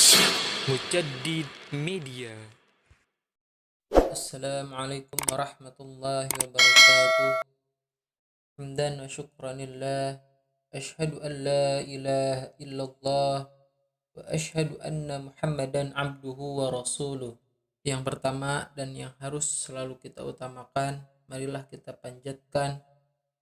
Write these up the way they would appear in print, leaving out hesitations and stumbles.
Mujaddid Media. Assalamualaikum warahmatullahi wabarakatuh. Hamdan wa syukran lillah. Ashhadu an la ilaha illallah wa ashhadu anna Muhammadan abduhu wa rasuluh. Yang pertama dan yang harus selalu kita utamakan, marilah kita panjatkan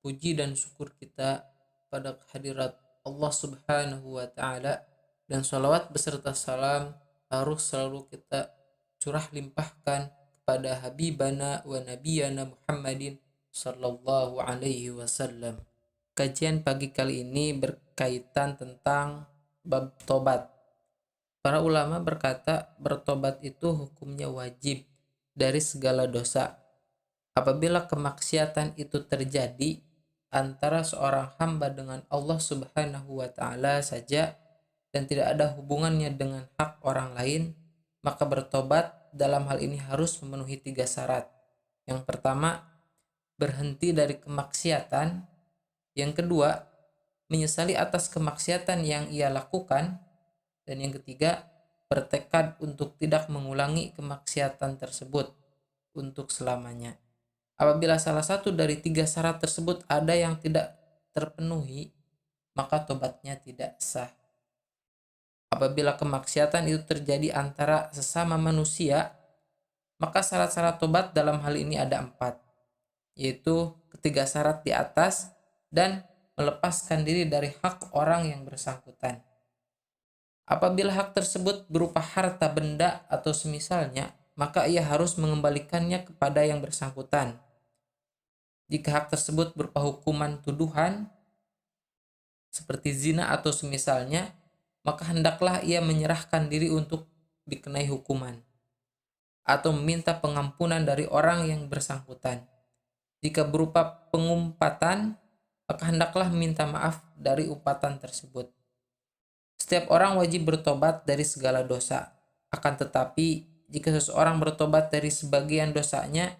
puji dan syukur kita pada kehadirat Allah Subhanahu wa taala, dan sholawat beserta salam harus selalu kita curah limpahkan kepada habibana wa nabiyana Muhammadin sallallahu alaihi wasallam. Kajian pagi kali ini berkaitan tentang bab tobat. Para ulama berkata bertobat itu hukumnya wajib dari segala dosa. Apabila kemaksiatan itu terjadi antara seorang hamba dengan Allah Subhanahu wa taala saja dan tidak ada hubungannya dengan hak orang lain, maka bertobat dalam hal ini harus memenuhi 3 syarat. Yang pertama, berhenti dari kemaksiatan. Yang kedua, menyesali atas kemaksiatan yang ia lakukan. Dan yang ketiga, bertekad untuk tidak mengulangi kemaksiatan tersebut untuk selamanya. Apabila salah satu dari 3 syarat tersebut ada yang tidak terpenuhi, maka tobatnya tidak sah. Apabila kemaksiatan itu terjadi antara sesama manusia, maka syarat-syarat tobat dalam hal ini ada 4, yaitu ketiga syarat di atas dan melepaskan diri dari hak orang yang bersangkutan. Apabila hak tersebut berupa harta benda atau semisalnya, maka ia harus mengembalikannya kepada yang bersangkutan. Jika hak tersebut berupa hukuman tuduhan, seperti zina atau semisalnya, maka hendaklah ia menyerahkan diri untuk dikenai hukuman atau meminta pengampunan dari orang yang bersangkutan. Jika berupa pengumpatan, maka hendaklah meminta maaf dari umpatan tersebut. Setiap orang wajib bertobat dari segala dosa. Akan tetapi, jika seseorang bertobat dari sebagian dosanya,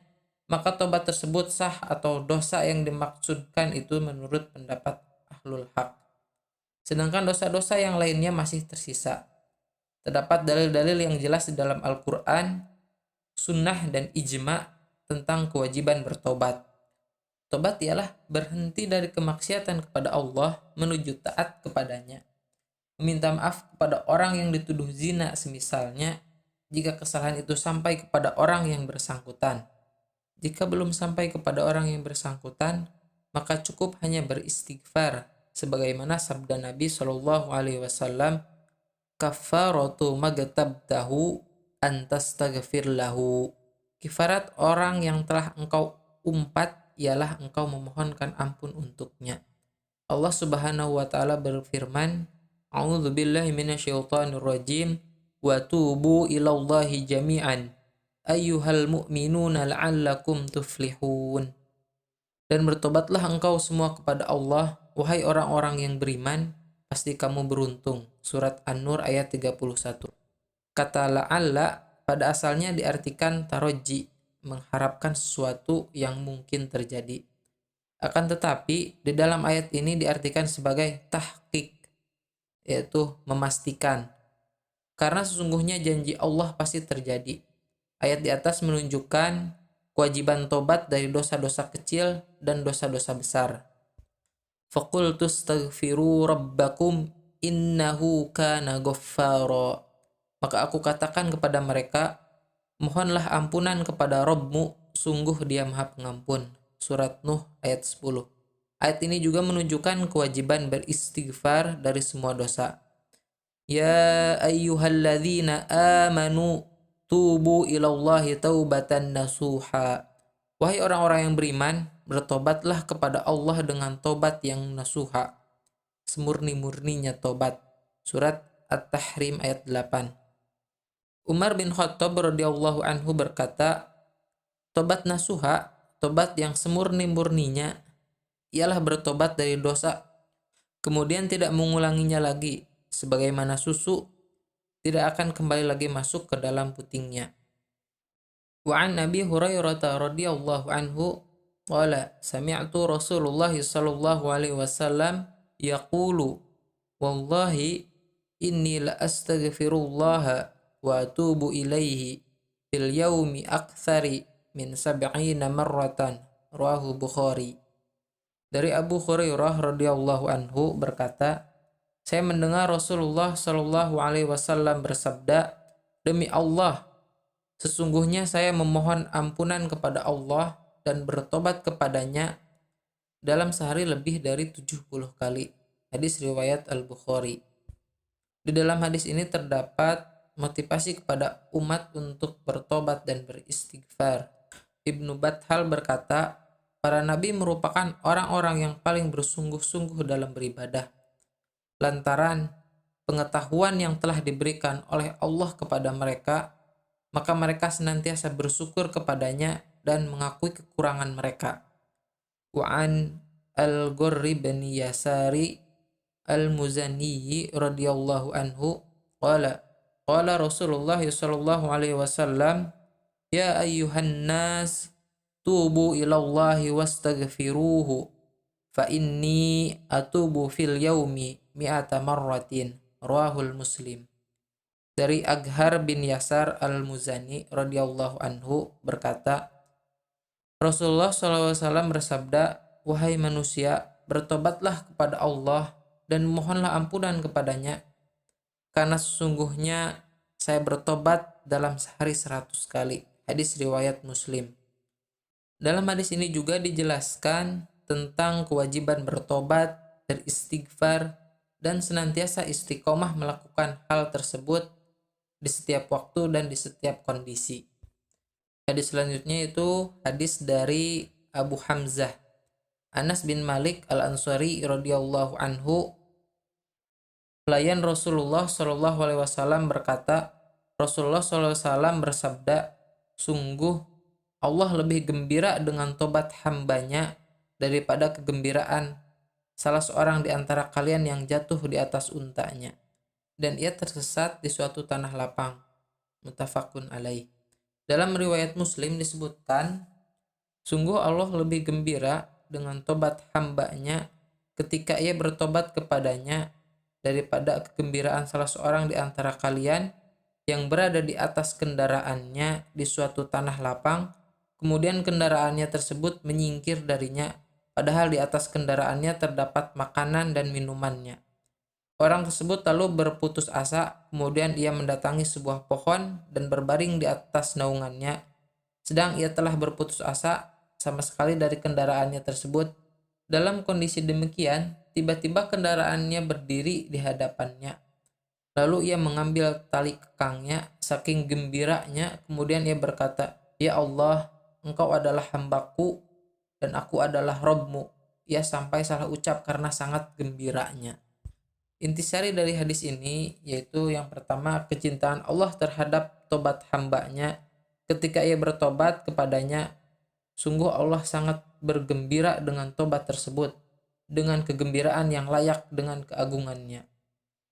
maka tobat tersebut sah atau dosa yang dimaksudkan itu menurut pendapat ahlul haq. Sedangkan dosa-dosa yang lainnya masih tersisa. Terdapat dalil-dalil yang jelas di dalam Al-Quran, sunnah dan ijma tentang kewajiban bertobat. Tobat ialah berhenti dari kemaksiatan kepada Allah menuju taat kepadanya. Meminta maaf kepada orang yang dituduh zina semisalnya, jika kesalahan itu sampai kepada orang yang bersangkutan. Jika belum sampai kepada orang yang bersangkutan, maka cukup hanya beristighfar, sebagaimana sabda Nabi Shallallahu Alaihi Wasallam, kafaratu magtabtahu antastaghfir lahu. Kifarat orang yang telah engkau umpat ialah engkau memohonkan ampun untuknya. Allah Subhanahu wa taala berfirman, A'udzubillahi minasyaitonir rajim, wa tubu ilallahi jami'an ayyuhal mu'minuna la'allakum tuflihun. Dan bertobatlah engkau semua kepada Allah, wahai orang-orang yang beriman, pasti kamu beruntung. Surat An-Nur ayat 31. Kata la'alla pada asalnya diartikan taroji, mengharapkan sesuatu yang mungkin terjadi. Akan tetapi, di dalam ayat ini diartikan sebagai tahqiq, yaitu memastikan. Karena sesungguhnya janji Allah pasti terjadi. Ayat di atas menunjukkan kewajiban tobat dari dosa-dosa kecil dan dosa-dosa besar. Faqultu astaghfiru rabbakum innahu kana ghaffara. Maka aku katakan kepada mereka, mohonlah ampunan kepada Rabbmu, sungguh Dia Maha Pengampun. Surat Nuh ayat 10. Ayat ini juga menunjukkan kewajiban beristighfar dari semua dosa. Ya ayyuhalladzina amanu tubu ilallahi taubatan nasuha. Wahai orang-orang yang beriman, bertobatlah kepada Allah dengan tobat yang nasuha, semurni-murninya tobat. Surat At-Tahrim ayat 8. Umar bin Khattab radhiyallahu anhu berkata, tobat nasuha, tobat yang semurni-murninya, ialah bertobat dari dosa, kemudian tidak mengulanginya lagi, sebagaimana susu tidak akan kembali lagi masuk ke dalam putingnya. Wa an Nabi Hurairah radhiyallahu anhu qala sami'tu Rasulullah sallallahu alaihi wasallam yaqulu wallahi inni la astaghfirullah wa atubu ilaihi fil yaumi aktsari min sab'ina marratan, rawahu Bukhari. Dari Abu Hurairah radhiyallahu anhu berkata, saya mendengar Rasulullah Shallallahu alaihi wasallam bersabda, demi Allah, sesungguhnya saya memohon ampunan kepada Allah dan bertobat kepadanya dalam sehari lebih dari 70 kali. Hadis riwayat Al-Bukhari. Di dalam hadis ini terdapat motivasi kepada umat untuk bertobat dan beristighfar. Ibnu Bathal berkata, para nabi merupakan orang-orang yang paling bersungguh-sungguh dalam beribadah. Lantaran pengetahuan yang telah diberikan oleh Allah kepada mereka, maka mereka senantiasa bersyukur kepadanya dan mengakui kekurangan mereka. Wa'an al-Ghurri bin Yasari al-Muzani radhiyallahu anhu qala Rasulullah sallallahu alaihi wasallam, ya ayyuhan nas tubu ilallahi wastaghfiruhu fa inni atubu fil yaumi mi'ata marratin, rawahul Muslim. Dari Aghar bin Yasar al-Muzani radhiyallahu anhu berkata, Rasulullah SAW bersabda, wahai manusia, bertobatlah kepada Allah dan mohonlah ampunan kepadanya, karena sesungguhnya saya bertobat dalam sehari 100 kali. Hadis riwayat Muslim. Dalam hadis ini juga dijelaskan tentang kewajiban bertobat, beristighfar, dan senantiasa istiqomah melakukan hal tersebut di setiap waktu dan di setiap kondisi. Hadis selanjutnya itu hadis dari Abu Hamzah Anas bin Malik al-Ansari radhiyallahu anhu, pelayan Rasulullah Shallallahu alaihi wasallam berkata, Rasulullah Shallallahu alaihi wasallam bersabda, sungguh Allah lebih gembira dengan tobat hambanya daripada kegembiraan salah seorang di antara kalian yang jatuh di atas untanya dan ia tersesat di suatu tanah lapang. Muttafaqun alaih. Dalam riwayat Muslim disebutkan, sungguh Allah lebih gembira dengan tobat hambanya ketika ia bertobat kepadanya daripada kegembiraan salah seorang di antara kalian yang berada di atas kendaraannya di suatu tanah lapang, kemudian kendaraannya tersebut menyingkir darinya, padahal di atas kendaraannya terdapat makanan dan minumannya. Orang tersebut lalu berputus asa, kemudian ia mendatangi sebuah pohon dan berbaring di atas naungannya, sedang ia telah berputus asa sama sekali dari kendaraannya tersebut. Dalam kondisi demikian, tiba-tiba kendaraannya berdiri di hadapannya. Lalu ia mengambil tali kekangnya, saking gembiranya, kemudian ia berkata, ya Allah, Engkau adalah hambaku dan aku adalah Robmu. Ia sampai salah ucap karena sangat gembiranya. Intisari dari hadis ini yaitu yang pertama, kecintaan Allah terhadap tobat hambanya. Ketika ia bertobat kepadanya, sungguh Allah sangat bergembira dengan tobat tersebut, dengan kegembiraan yang layak dengan keagungannya.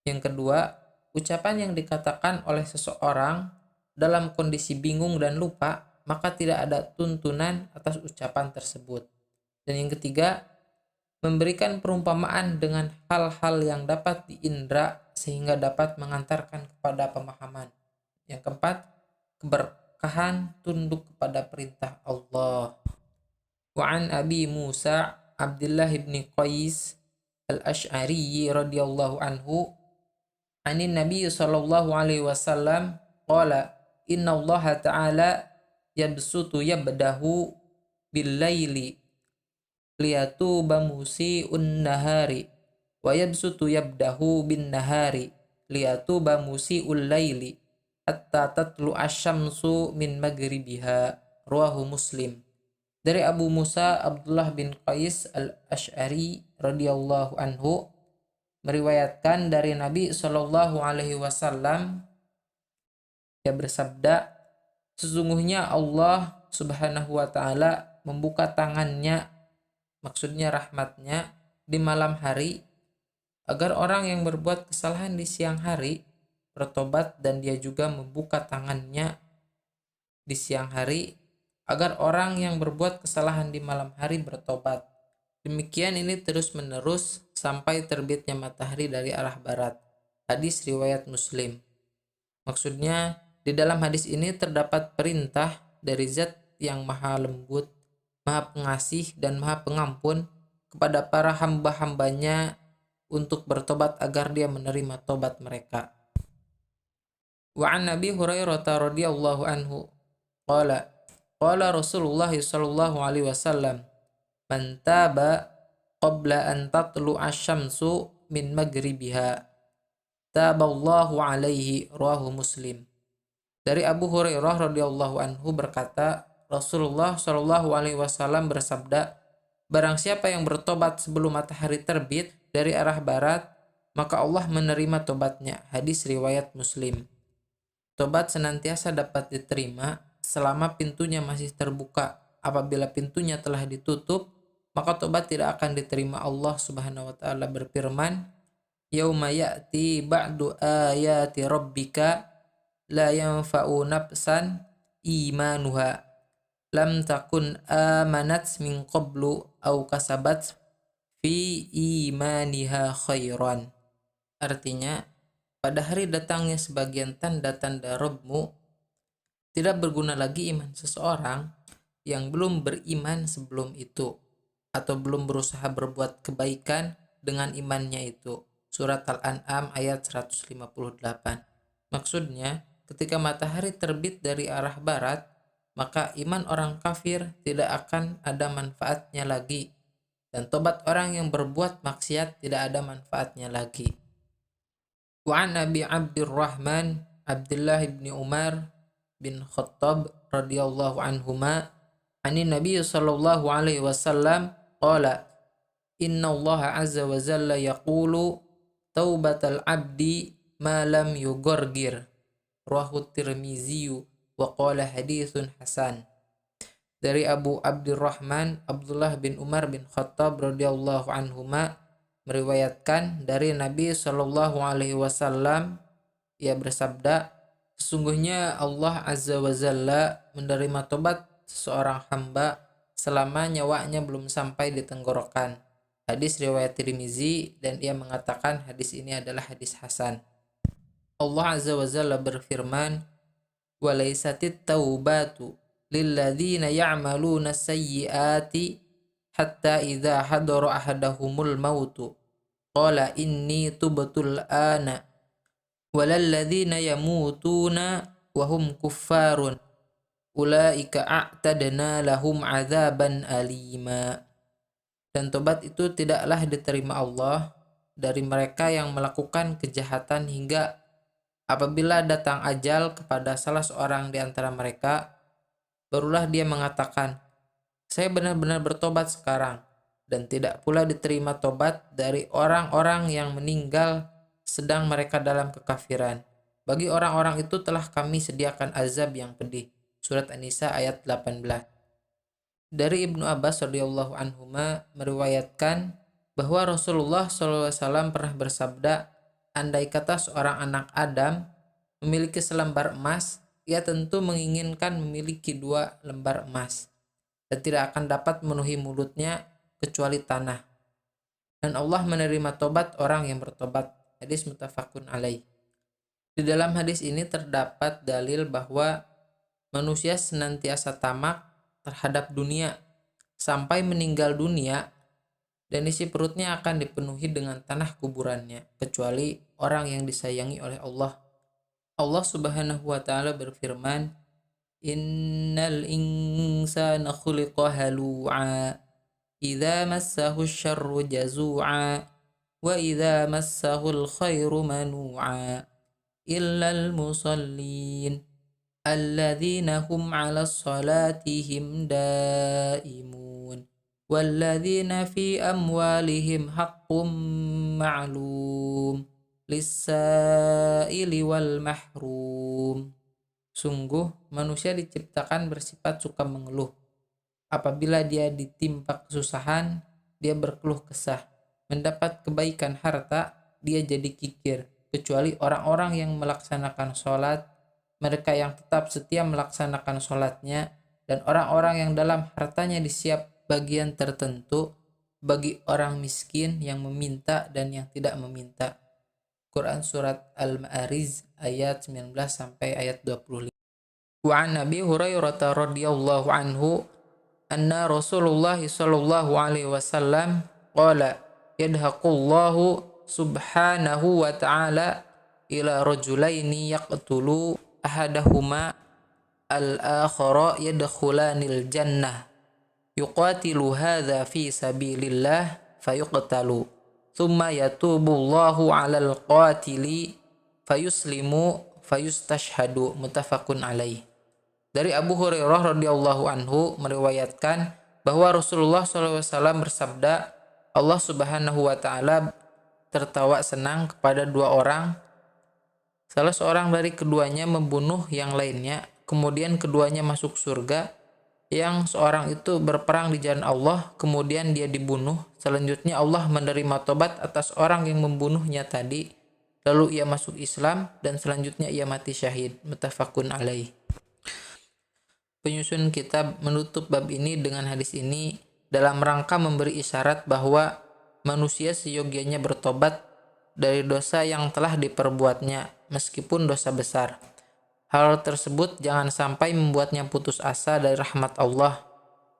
Yang kedua, ucapan yang dikatakan oleh seseorang dalam kondisi bingung dan lupa, maka tidak ada tuntunan atas ucapan tersebut. Dan yang ketiga, memberikan perumpamaan dengan hal-hal yang dapat diindra sehingga dapat mengantarkan kepada pemahaman. Yang keempat, keberkahan tunduk kepada perintah Allah. Wa'an Abi Musa Abdullah bin Qais al-Ash'ari radhiyallahu anhu, anin Nabi sallallahu alaihi wasallam qala, inna Allah ta'ala yabsutu yabdahu bil laili liyatuba musi'un nahari wa yabsutu yabdahu bin nahari liyatuba musi'ul laili hatta tatlu asyamsu min maghribiha, rawahu Muslim. Dari Abu Musa Abdullah bin Qais al-Ash'ari radhiyallahu anhu meriwayatkan dari Nabi Shallallahu alaihi wasallam, dia bersabda, sesungguhnya Allah Subhanahu wa taala membuka tangannya, maksudnya rahmatnya, di malam hari agar orang yang berbuat kesalahan di siang hari bertobat, dan dia juga membuka tangannya di siang hari agar orang yang berbuat kesalahan di malam hari bertobat. Demikian ini terus menerus sampai terbitnya matahari dari arah barat. Hadis riwayat Muslim. Maksudnya, di dalam hadis ini terdapat perintah dari Zat yang maha lembut, maha pengasih, dan maha pengampun kepada para hamba-hambanya untuk bertobat agar dia menerima tobat mereka. Wa an Nabi Hurairah radhiyallahu anhu qala qala Rasulullah sallallahu alaihi wasallam man taba qabla an tatlu'a syamsu min maghribiha taballahu alaihi, rawahu Muslim. Dari Abu Hurairah radhiyallahu anhu berkata, Rasulullah shallallahu alaihi wasallam bersabda, barang siapa yang bertobat sebelum matahari terbit dari arah barat, maka Allah menerima tobatnya. Hadis riwayat Muslim. Tobat senantiasa dapat diterima selama pintunya masih terbuka. Apabila pintunya telah ditutup, maka tobat tidak akan diterima. Allah Subhanahu wa taala berfirman, yauma ya'ti ba'du ayati rabbika la yanfa'u nafsan imanuha lam takun amanat min qablu aw kasabat fi imaniha khairan. Artinya, pada hari datangnya sebagian tanda-tanda Rabbmu, tidak berguna lagi iman seseorang yang belum beriman sebelum itu, atau belum berusaha berbuat kebaikan dengan imannya itu. Surat Al-An'am ayat 158. Maksudnya, ketika matahari terbit dari arah barat, maka iman orang kafir tidak akan ada manfaatnya lagi, dan tobat orang yang berbuat maksiat tidak ada manfaatnya lagi. Wa an Abi Abdurrahman Abdullah bin Umar bin Khattab radhiyallahu anhuma ani Nabi sallallahu alaihi wasallam qala inna Allah azza wa jalla yaqulu taubatal abdi ma lam yughargir, rawahu Tirmizi wa qala haditsun hasan. Dari Abu Abdurrahman Abdullah bin Umar bin Khattab radhiyallahu anhuma meriwayatkan dari Nabi Shallallahu alaihi wasallam, ia bersabda, sesungguhnya Allah azza wa jalla menerima tobat seorang hamba selama nyawanya belum sampai di tenggorokan. Hadis riwayat Tirmizi, dan ia mengatakan hadis ini adalah hadis hasan. Allah azza wa jalla berfirman, walaisatit taubatu lilladzina ya'maluna sayyiati hatta idza hadara ahadahumul mautu qala inni tubtul ana walalladzina yamutuna wa hum kuffarun ulaika a'tadna lahum adzaban alima. Dan tobat itu tidaklah diterima Allah dari mereka yang melakukan kejahatan hingga apabila datang ajal kepada salah seorang di antara mereka, barulah dia mengatakan, saya benar-benar bertobat sekarang, dan tidak pula diterima tobat dari orang-orang yang meninggal sedang mereka dalam kekafiran. Bagi orang-orang itu telah kami sediakan azab yang pedih. Surat An-Nisa ayat 18. Dari Ibnu Abbas radhiyallahu anhuma meriwayatkan bahwa Rasulullah SAW pernah bersabda, andai kata seorang anak Adam memiliki selembar emas, ia tentu menginginkan memiliki 2 lembar emas, dan tidak akan dapat memenuhi mulutnya kecuali tanah. Dan Allah menerima tobat orang yang bertobat. Hadis muttafaqun alaih. Di dalam hadis ini terdapat dalil bahwa manusia senantiasa tamak terhadap dunia sampai meninggal dunia, dan isi perutnya akan dipenuhi dengan tanah kuburannya, kecuali orang yang disayangi oleh Allah. Allah Subhanahu wa taala berfirman, innal insana khuliqa halu'a idza massahu syarru jazu'a wa idza massahu alkhairu manu'a illal musallin alladzina hum 'alas salatihim daimun walladzina fi amwalihim haqqum ma'lum lis-sa'ili wal mahrum. Sungguh manusia diciptakan bersifat suka mengeluh. Apabila dia ditimpa kesusahan, dia berkeluh kesah. Mendapat kebaikan harta, dia jadi kikir, kecuali orang-orang yang melaksanakan sholat, mereka yang tetap setia melaksanakan sholatnya, dan orang-orang yang dalam hartanya disiap bagian tertentu bagi orang miskin yang meminta dan yang tidak meminta. Quran surat Al-Ma'arij ayat 19 sampai ayat 25. Wa an Nabi Hurairah radhiyallahu anhu anna Rasulullah sallallahu alaihi wasallam qala yadhaqullahu subhanahu wa ta'ala ila rajulaini yaqtulu ahadahuma al-akhara yadkhulanil jannah yuqatilu hadha fi sabilillah fayuqtalu thumma yatubullahu 'alal qatili fayuslimu fayustashhadu. Muttafaqun alaih. Dari Abu Hurairah radhiyallahu anhu meriwayatkan bahwa Rasulullah SAW bersabda, Allah Subhanahu wa ta'ala tertawa senang kepada dua orang. Salah seorang dari keduanya membunuh yang lainnya, kemudian keduanya masuk surga. Yang seorang itu berperang di jalan Allah, kemudian dia dibunuh. Selanjutnya Allah menerima tobat atas orang yang membunuhnya tadi, lalu ia masuk Islam, dan selanjutnya ia mati syahid. Muttafaqun alaih. Penyusun kitab menutup bab ini dengan hadis ini dalam rangka memberi isyarat bahwa manusia seyogianya bertobat dari dosa yang telah diperbuatnya, meskipun dosa besar. Hal tersebut jangan sampai membuatnya putus asa dari rahmat Allah.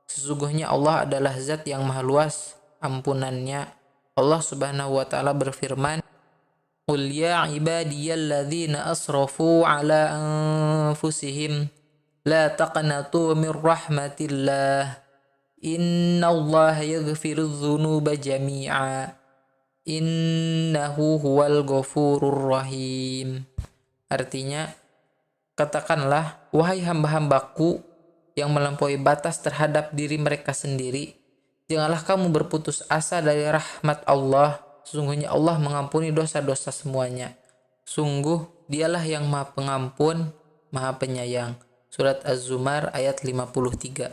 Sesungguhnya Allah adalah zat yang maha luas ampunannya. Allah Subhanahu wa ta'ala berfirman, Qul ya ibadiyalladzina asrafu ala anfusihim la taqnatu min rahmatillah innallaha yaghfirudz dzunuba jami'a innahu huwal ghafurur rahim. Artinya, katakanlah, wahai hamba-hambaku yang melampaui batas terhadap diri mereka sendiri, janganlah kamu berputus asa dari rahmat Allah. Sesungguhnya Allah mengampuni dosa-dosa semuanya. Sungguh dialah yang maha pengampun, maha penyayang. Surat Az-Zumar ayat 53.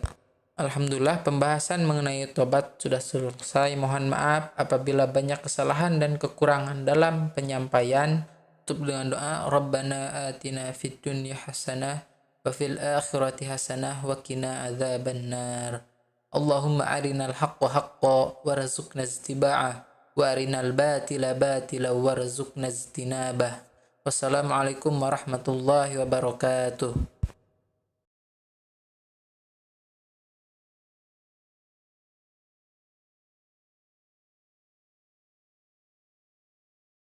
Alhamdulillah, pembahasan mengenai tobat sudah selesai. Mohon maaf apabila banyak kesalahan dan kekurangan dalam penyampaian. Tutup dengan doa, Rabbana atina fid dunya hasanah wa fil akhirati hasanah wa qina adzabannar. Allahumma arinal haqqa haqqa warzuqna ittiba'ah wa arinal batila batila warzuqna ijtinabah. Wassalamualaikum warahmatullahi wabarakatuh.